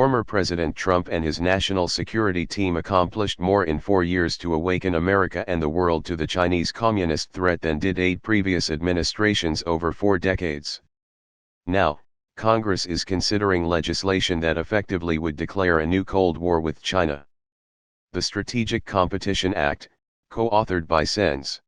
Former President Trump and his national security team accomplished more in 4 years to awaken America and the world to the Chinese Communist threat than did 8 previous administrations over 4 decades. Now, Congress is considering legislation that effectively would declare a new Cold War with China. The Strategic Competition Act, co-authored by Sens,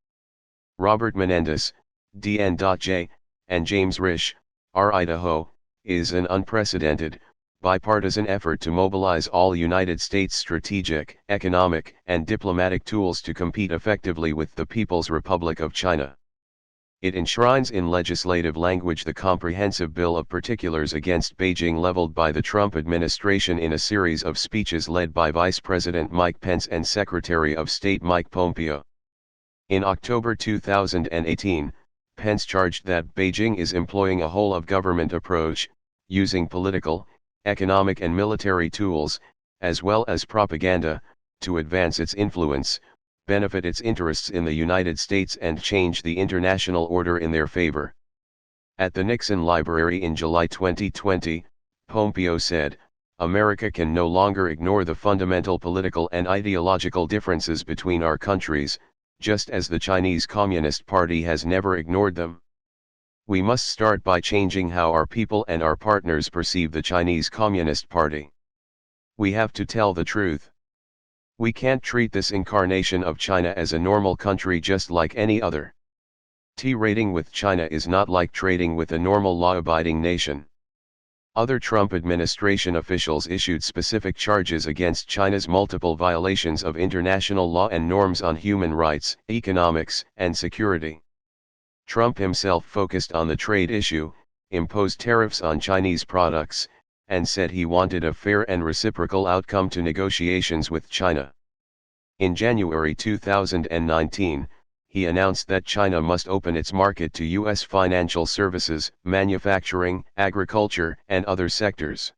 Robert Menendez, D-N.J, and James Risch, R-Idaho, is an unprecedented, bipartisan effort to mobilize all United States strategic, economic, and diplomatic tools to compete effectively with the People's Republic of China. It enshrines in legislative language the comprehensive bill of particulars against Beijing leveled by the Trump administration in a series of speeches led by Vice President Mike Pence and Secretary of State Mike Pompeo. In October 2018, Pence charged that Beijing is employing a whole-of-government approach, using political, economic and military tools, as well as propaganda, to advance its influence, benefit its interests in the United States and change the international order in their favor. At the Nixon Library in July 2020, Pompeo said, "America can no longer ignore the fundamental political and ideological differences between our countries, just as the Chinese Communist Party has never ignored them. We must start by changing how our people and our partners perceive the Chinese Communist Party. We have to tell the truth. We can't treat this incarnation of China as a normal country just like any other. Trading with China is not like trading with a normal law-abiding nation." Other Trump administration officials issued specific charges against China's multiple violations of international law and norms on human rights, economics, and security. Trump himself focused on the trade issue, imposed tariffs on Chinese products, and said he wanted a fair and reciprocal outcome to negotiations with China. In January 2019, he announced that China must open its market to U.S. financial services, manufacturing, agriculture, and other sectors.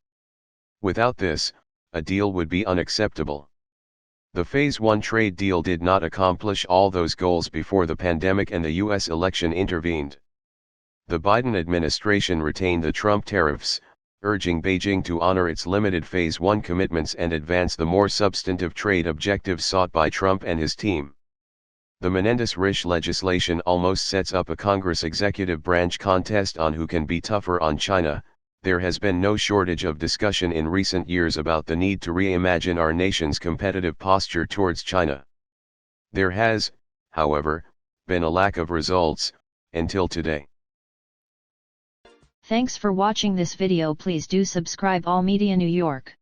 Without this, a deal would be unacceptable. The Phase 1 trade deal did not accomplish all those goals before the pandemic and the U.S. election intervened. The Biden administration retained the Trump tariffs, urging Beijing to honor its limited Phase 1 commitments and advance the more substantive trade objectives sought by Trump and his team. The Menendez-Risch legislation almost sets up a Congress executive branch contest on who can be tougher on China. There has been no shortage of discussion in recent years about the need to reimagine our nation's competitive posture towards China. There has, however, been a lack of results, until today. Thanks for watching this video. Please do subscribe All Media New York.